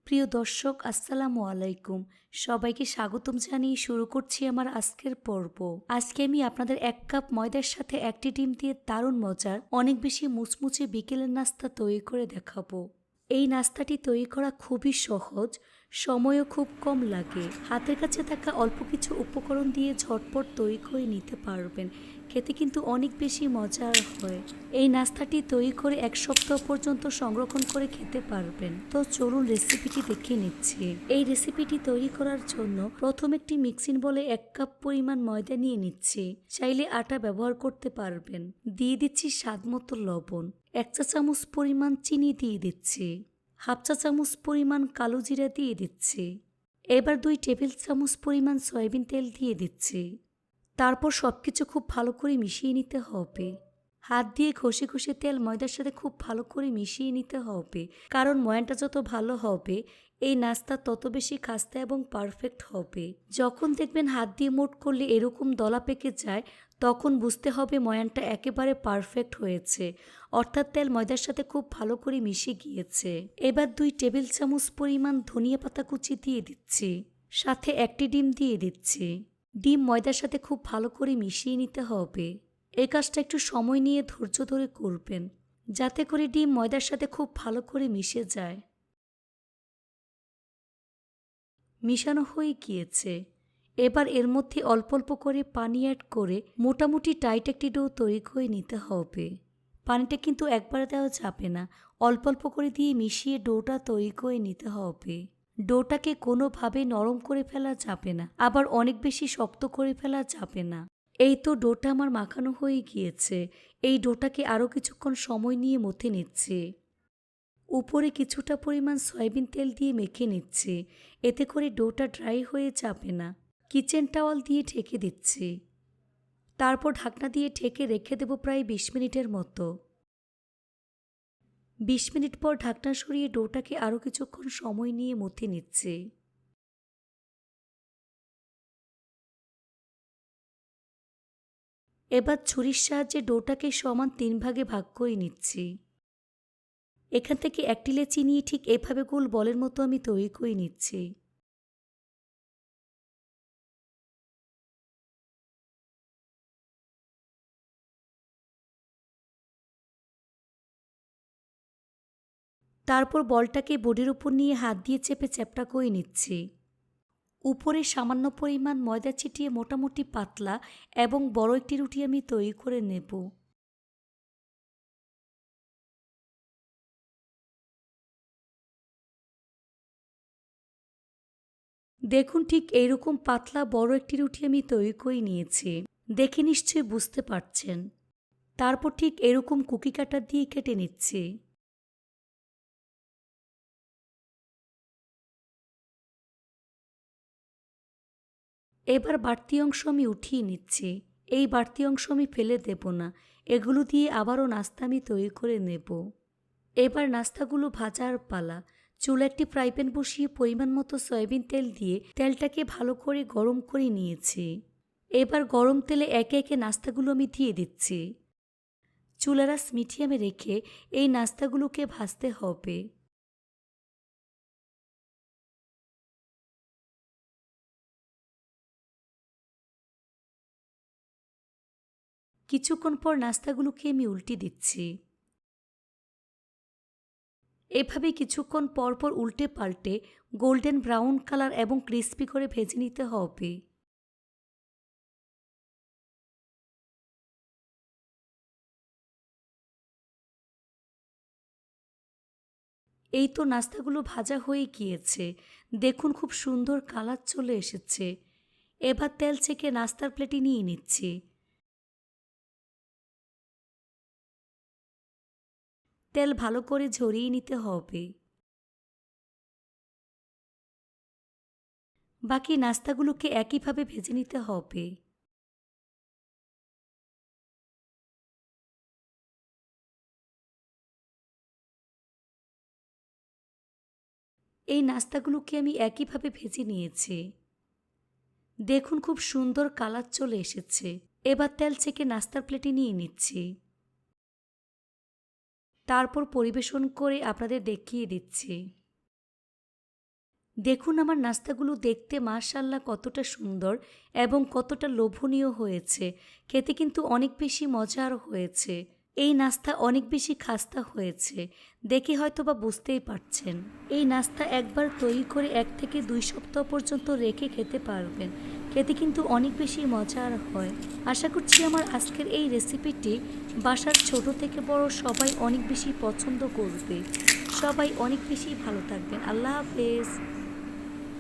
প্রিয় দর্শক, আসসালামু আলাইকুম। সবাইকে স্বাগতম জানিয়ে শুরু করছি আমার আজকের পর্ব। আজকে আমি আপনাদের ১ কাপ ময়দার সাথে ১টি ডিম দিয়ে দারুণ মজার, অনেক বেশি মুচমুচে বিকেলের নাস্তা তৈরি করে দেখাবো। এই নাস্তাটি তৈরি করা খুবই সহজ, সময়ও খুব কম লাগে। হাতের কাছে থাকা অল্প কিছু উপকরণ দিয়ে ঝটপট তৈরি করে নিতে পারবেন। খেতে কিন্তু অনেক বেশি মজার হয়। এই নাস্তাটি তৈরি করে ১ সপ্তাহ পর্যন্ত সংরক্ষণ করে খেতে পারবেন। তো চলুন রেসিপিটি দেখে নিচ্ছি। এই রেসিপিটি তৈরি করার জন্য প্রথম একটি মিক্সিং বলে ১ কাপ পরিমাণ ময়দা নিয়ে নিচ্ছি। চাইলে আটা ব্যবহার করতে পারবেন। দিয়ে দিচ্ছি স্বাদমতো লবণ, ১ চা চামচ পরিমাণ চিনি দিয়ে দিচ্ছি, ১/২ চা চামচ পরিমাণ কালো জিরা দিয়ে দিচ্ছি। এবার ২ টেবিল চামচ পরিমাণ সয়াবিন তেল দিয়ে দিচ্ছি। তারপর সবকিছু খুব ভালো করে মিশিয়ে নিতে হবে। হাত দিয়ে ঘষে ঘষে তেল ময়দার সাথে খুব ভালো করে মিশিয়ে নিতে হবে, কারণ ময়ানটা যত ভালো হবে এই নাস্তা তত বেশি খাস্তা এবং পারফেক্ট হবে। যখন দেখবেন হাত দিয়ে মুঠ করলে এরকম দলা পেকে যায়, তখন বুঝতে হবে ময়ানটা একেবারে পারফেক্ট হয়েছে, অর্থাৎ তেল ময়দার সাথে খুব ভালো করে মিশে গিয়েছে। এবার ২ টেবিল চামচ পরিমাণ ধনিয়া পাতা কুচি দিয়ে দিচ্ছি, সাথে ১টি ডিম দিয়ে দিচ্ছি। ডিম ময়দার সাথে খুব ভালো করে মিশিয়ে নিতে হবে। এই কাজটা একটু সময় নিয়ে ধৈর্য ধরে করবেন, যাতে করে ডিম ময়দার সাথে খুব ভালো করে মিশে যায়। মিশানো হয়ে গিয়েছে। এবার এর মধ্যে অল্প অল্প করে পানি অ্যাড করে মোটামুটি টাইট একটি ডো তৈরি করে নিতে হবে। পানিটা কিন্তু একবারে দেওয়া যাবে না, অল্প অল্প করে দিয়ে মিশিয়ে ডোটা তৈরি করে নিতে হবে। ডোটাকে কোনোভাবে নরম করে ফেলা যাবে না, আবার অনেক বেশি শক্ত করে ফেলা যাবে না। এই তো ডোটা আমার মাখানো হয়ে গিয়েছে। এই ডোটাকে আরও কিছুক্ষণ সময় নিয়ে মথে নিচ্ছি। উপরে কিছুটা পরিমাণ সয়াবিন তেল দিয়ে মেখে নিচ্ছি, এতে করে ডোটা ড্রাই হয়ে যাবে না। কিচেন টাওয়াল দিয়ে ঢেকে দিচ্ছি। তারপর ঢাকনা দিয়ে ঢেকে রেখে দেব প্রায় ২০ মিনিটের মতো। ২০ মিনিট পর ঢাকনা সরিয়ে ডোটাকে আরও কিছুক্ষণ সময় নিয়ে মথে নিচ্ছি। এবার ছুরির সাহায্যে ডোটাকে সমান ৩ ভাগে ভাগ করে নিচ্ছি। এখান থেকে একটি লেচি নিয়ে ঠিক এভাবে গোল বলের মতো আমি তৈরি করে নিচ্ছি। তারপর বলটাকে বোর্ডের উপর নিয়ে হাত দিয়ে চেপে চ্যাপ্টা করে নিচ্ছি। উপরে সামান্য পরিমাণ ময়দা ছিটিয়ে মোটামুটি পাতলা এবং বড় একটি রুটি আমি তৈরি করে নেব। দেখুন, ঠিক এইরকম পাতলা বড় একটি রুটি আমি তৈরি করে নিয়েছি। দেখে নিশ্চয়ই বুঝতে পারছেন। তারপর ঠিক এরকম কুকি কাটার দিয়ে কেটে নিচ্ছি। এবার বাড়তি অংশ আমি উঠিয়ে নিচ্ছি। এই বাড়তি অংশ আমি ফেলে দেব না, এগুলো দিয়ে আবারও নাস্তা আমি তৈরি করে নেব। এবার নাস্তাগুলো ভাজার পালা। চুলা একটি ফ্রাই প্যান বসিয়ে পরিমাণ মতো সয়াবিন তেল দিয়ে তেলটাকে ভালো করে গরম করে নিয়েছি। এবার গরম তেলে একে একে নাস্তাগুলো আমি দিয়ে দিচ্ছি। চুলার আঁচ মিডিয়ামে রেখে এই নাস্তাগুলোকে ভাজতে হবে। কিছুক্ষণ পর নাস্তাগুলোকে আমি উল্টে দিচ্ছি। এভাবে কিছুক্ষণ পর পর উল্টে পাল্টে গোল্ডেন ব্রাউন কালার এবং ক্রিস্পি করে ভেজে নিতে হবে। এই তো নাস্তাগুলো ভাজা হয়ে গিয়েছে। দেখুন, খুব সুন্দর কালার চলে এসেছে। এবার তেল ছেঁকে নাস্তার প্লেটে নিয়ে নিচ্ছি। তেল ভালো করে ঝরিয়ে নিতে হবে। বাকি নাস্তাগুলোকে একইভাবে ভেজে নিতে হবে। এই নাস্তাগুলোকে আমি একইভাবে ভেজে নিয়েছি। দেখুন, খুব সুন্দর কালার চলে এসেছে। এবার তেল ছেঁকে নাস্তার প্লেটে নিয়ে নিচ্ছি। তারপর পরিবেশন করে আপনাদের দেখিয়ে দিচ্ছি। দেখুন আমার নাস্তাগুলো দেখতে মাশাআল্লাহ কতটা সুন্দর এবং কতটা লোভনীয় হয়েছে। খেতে কিন্তু অনেক বেশি মজার হয়েছে। এই নাস্তা অনেক বেশি খাস্তা হয়েছে। দেখে হয়তোবা বুঝতেই পারছেন। এই নাস্তা একবার তৈরি করে 1 থেকে 2 সপ্তাহ পর্যন্ত রেখে খেতে পারবেন। খেতে কিন্তু অনেক বেশি মজার হয়। আশা করছি আমার আজকের এই রেসিপিটি বাসার ছোট থেকে বড় সবাই অনেক বেশি পছন্দ করবে। সবাই অনেক বেশি ভালো থাকবেন। আল্লাহ হাফেজ।